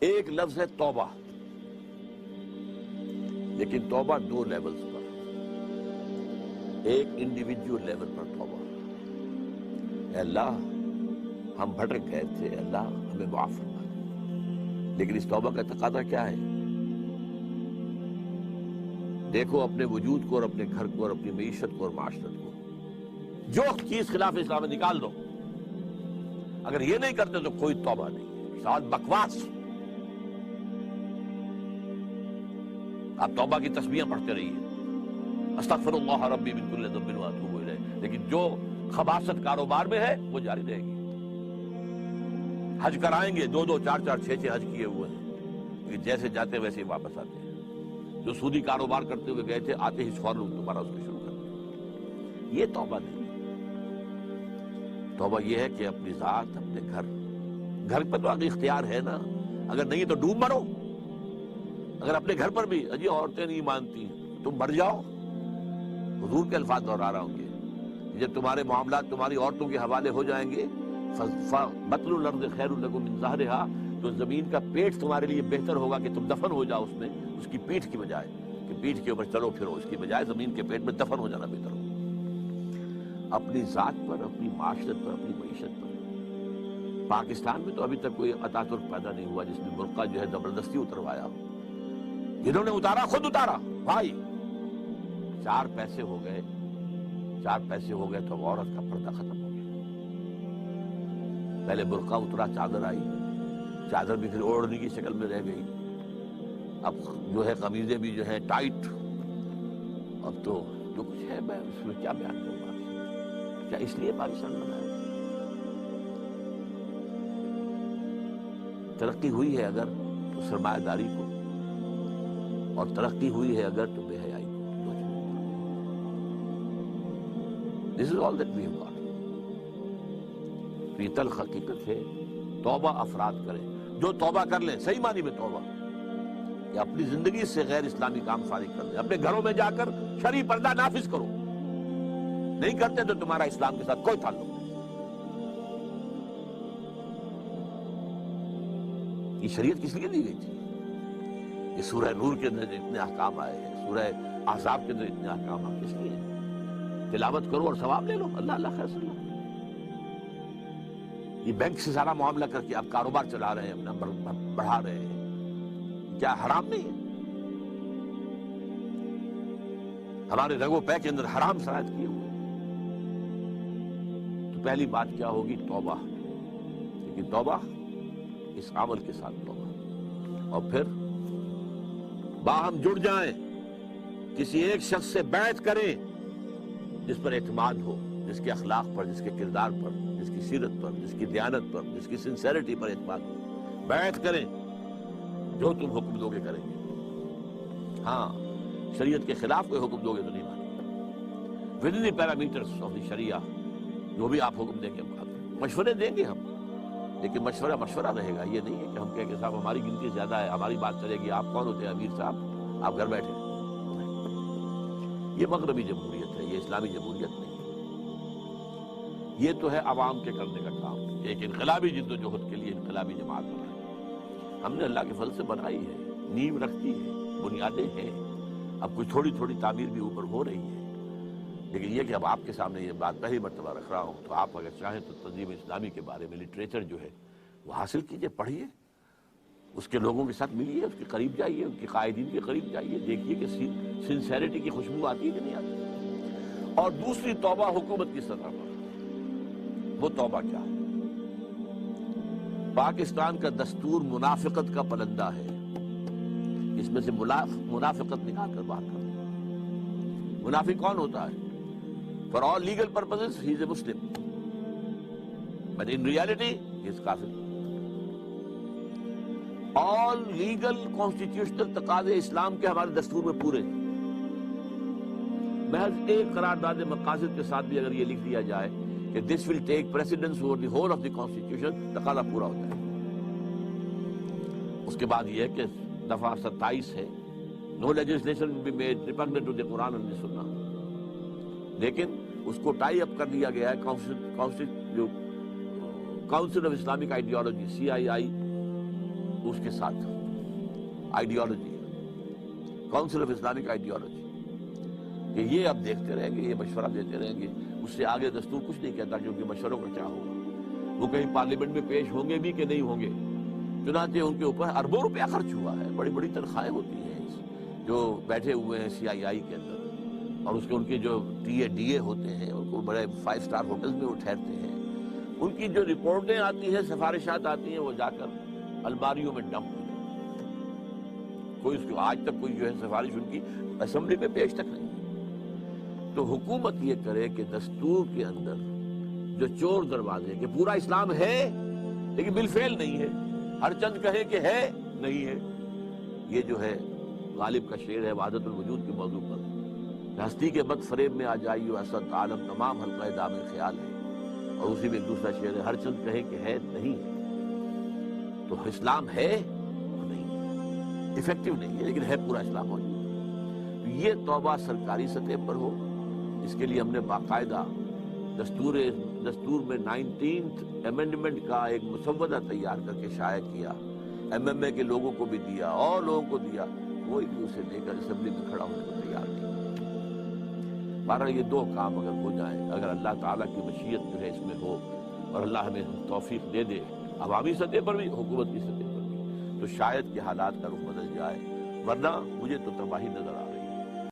ایک لفظ ہے توبہ، لیکن توبہ دو لیولز پر، ایک انڈیویجول لیول پر توبہ، اے اللہ ہم بھٹک گئے تھے، اللہ ہمیں معاف فرما دے۔ لیکن اس توبہ کا تقاضا کیا ہے؟ دیکھو اپنے وجود کو اور اپنے گھر کو اور اپنی معیشت کو اور معاشرت کو، جو چیز خلاف اسلام ہے نکال دو۔ اگر یہ نہیں کرتے تو کوئی توبہ نہیں، ساتھ بکواس۔ آپ توبہ کی تسبیحیں پڑھتے رہیے، استغفر اللہ ربی من کل ذنب واتوب الیہ، لیکن جو خباثت کاروبار میں ہے وہ جاری رہے گی۔ حج کرائیں گے، دو دو چار چار چھ چھ حج کیے ہوئے ہیں، لیکن جیسے جاتے ویسے ہی واپس آتے ہیں۔ جو سودی کاروبار کرتے ہوئے گئے تھے، آتے ہی فوراً دوبارہ اس کو شروع کر دیا۔ یہ توبہ نہیں۔ توبہ یہ ہے کہ اپنی ذات، اپنے گھر پر تو آگے اختیار ہے نا، اگر نہیں تو ڈوب مرو۔ اگر اپنے گھر پر بھی اجی عورتیں نہیں مانتی تم مر جاؤ، حضور کے الفاظ دہرا رہا ہوں گے، جب تمہارے معاملات تمہاری عورتوں کے حوالے ہو جائیں گے، بطن الارض خیر لکم من ظہرها، تو زمین کا پیٹ تمہارے لیے بہتر ہوگا کہ تم دفن ہو جاؤ اس میں، اس کی پیٹھ کی بجائے کہ پیٹھ کے اوپر چلو پھرو، اس کی بجائے زمین کے پیٹ میں دفن ہو جانا بہتر ہوگا۔ اپنی ذات پر، اپنی معاشرت پر، اپنی معیشت پر۔ پاکستان میں تو ابھی تک کوئی اتا ترک پیدا نہیں ہوا جس نے برقع جو ہے زبردستی اتروایا ہو۔ جنہوں نے اتارا خود اتارا بھائی، چار پیسے ہو گئے تو عورت کا پردہ ختم ہو گیا۔ پہلے برقع اترا، چادر آئی، چادر بھی پھر اوڑھنے کی شکل میں رہ گئی، اب جو ہے قمیضیں بھی جو ہے ٹائٹ، اب تو جو کچھ ہے میں اس میں کیا بیان کروں آپ سے؟ کیا اس لیے پاکستان بنایا؟ ترقی ہوئی ہے اگر تو سرمایہ داری کو، اور ترقی ہوئی ہے اگر تو بے حیائی کو۔ This is all that we have got۔ یہ تلخ حقیقت ہے۔ توبہ افراد کریں، جو توبہ کر لیں، صحیح معنی میں توبہ، کہ اپنی زندگی سے غیر اسلامی کام فارغ کر دیں، اپنے گھروں میں جا کر شرعی پردہ نافذ کرو۔ نہیں کرتے تو تمہارا اسلام کے ساتھ کوئی تعلق نہیں۔ یہ شریعت کس لیے دی گئی تھی؟ یہ سورہ نور کے اندر اتنے احکام آئے ہیں، سورہ احزاب کے اندر اتنے احکام آئے، کس لیے؟ تلاوت کرو اور ثواب لے لو، اللہ اللہ خیر صلی اللہ۔ یہ بینک سے سارا معاملہ کر کے آپ کاروبار چلا رہے ہیں، اپنا بڑھا رہے ہیں، کیا حرام نہیں ہے؟ ہمارے رگو پے کے اندر حرام شرائط کیے ہوئے۔ تو پہلی بات کیا ہوگی؟ توبہ۔ لیکن توبہ اس عمل کے ساتھ توبہ، اور پھر باہم جڑ جائیں، کسی ایک شخص سے بیعت کریں جس پر اعتماد ہو، جس کے اخلاق پر، جس کے کردار پر، جس کی سیرت پر، جس کی دیانت پر، جس کی سنسیریٹی پر اعتماد ہو۔ بیعت کریں، جو تم حکم دو گے کریں گے۔ ہاں، شریعت کے خلاف کوئی حکم دو گے تو نہیں مانیں گے۔ Within the parameters of the شریعہ، جو بھی آپ حکم دیں گے، مشورے دیں گے ہم، لیکن مشورہ رہے گا۔ یہ نہیں ہے کہ ہم کہیں کہ صاحب ہماری گنتی زیادہ ہے، ہماری بات چلے گی، آپ کون ہوتے ہیں امیر صاحب، آپ گھر بیٹھے۔ یہ مغربی جمہوریت ہے، یہ اسلامی جمہوریت نہیں۔ یہ تو ہے عوام کے کرنے کا کام، ایک انقلابی جد و جہد کے لیے انقلابی جماعت بنائی، ہم نے اللہ کے فضل سے بنائی ہے، نیو رکھتی ہے، بنیادیں ہیں، اب کچھ تھوڑی تھوڑی تعمیر بھی اوپر ہو رہی ہے۔ لیکن یہ کہ اب آپ کے سامنے یہ بات پہلی مرتبہ رکھ رہا ہوں، تو آپ اگر چاہیں تو تنظیم اسلامی کے بارے میں لٹریچر جو ہے وہ حاصل کیجئے، پڑھیے، اس کے لوگوں کے ساتھ ملیے، اس کے قریب جائیے، ان کے قائدین کے قریب جائیے، دیکھیے کہ سنسیریٹی کی خوشبو آتی ہے کہ نہیں آتی۔ اور دوسری توبہ حکومت کی سطح پر، وہ توبہ کیا ہے؟ پاکستان کا دستور منافقت کا پلندہ ہے، اس میں سے منافقت نکال کر باہر کر دیں۔ منافق کون ہوتا ہے؟ For all legal purposes, he is a Muslim. But in reality, he is kafir. All legal constitutional تقاضے اسلام کے ہمارے دستور میں پورے ہیں۔ محض ایک قرارداد مقاصد کے ساتھ بھی اگر یہ لکھ دیا جائے کہ this will take precedence over the whole of the constitution، تقاضا پورا ہوتا ہے۔ اس کے بعد یہ ہے کہ دفعہ 27 ہے، no legislation will be made repugnant to the Quran and the Sunnah۔ لیکن اس کو ٹائی اپ کر دیا گیا ہے council of Islamic ideology CII اس کے ساتھ ideology, council of Islamic ideology, کہ یہ اب دیکھتے رہیں گے، یہ مشورہ دیتے رہیں گے، اس سے آگے دستور کچھ نہیں کہتا کیونکہ مشوروں کا کیا ہوگا، وہ کہیں پارلیمنٹ میں پیش ہوں گے بھی کہ نہیں ہوں گے۔ چنانچہ ان کے اوپر اربوں روپیہ خرچ ہوا ہے، بڑی بڑی تنخواہیں ہوتی ہیں جو بیٹھے ہوئے ہیں CII کے اندر، اور اس کے ان کے جو DA ہوتے ہیں، ان کو بڑے 5 اسٹار ہوٹلز میں وہ ٹھہرتے ہیں، ان کی جو رپورٹیں آتی ہیں، سفارشات آتی ہیں، وہ جا کر الماریوں میں ڈمپ ہو جاتی ہیں۔ کوئی اس کو آج تک کوئی جو ہے سفارش ان کی اسمبلی میں پیش تک نہیں۔ تو حکومت یہ کرے کہ دستور کے اندر جو چور دروازے کہ پورا اسلام ہے لیکن بالفعل نہیں ہے، ہر چند کہے کہ ہے نہیں ہے، یہ جو ہے غالب کا شعر ہے وحدت الوجود کے موضوع پر، ہستی کے بد فریب میں آ جائی و اسد عالم تمام حلقہ دام خیال ہے، اور اسی میں ایک دوسرا شعر ہے ہر چند کہے کہ ہے نہیں ہے۔ تو اسلام ہے نہیں، افیکٹو نہیں ہے، لیکن ہے پورا اسلام موجود۔ تو یہ توبہ سرکاری سطح پر ہو، اس کے لیے ہم نے باقاعدہ دستور میں 19th امینڈمنٹ کا ایک مسودہ تیار کر کے شائع کیا، MMA کے لوگوں کو بھی دیا اور لوگوں کو دیا، کوئی بھی اسے لے کر اسمبلی میں کھڑا ہونے کو تیار نہیں۔ بہرحال یہ دو کام اگر ہو جائیں، اگر اللہ تعالیٰ کی مشیت جو ہے اس میں ہو اور اللہ ہمیں توفیق دے دے، عوامی سطح پر بھی، حکومت کی سطح پر بھی، تو شاید کہ حالات کا رخ بدل جائے، ورنہ مجھے تو تباہی نظر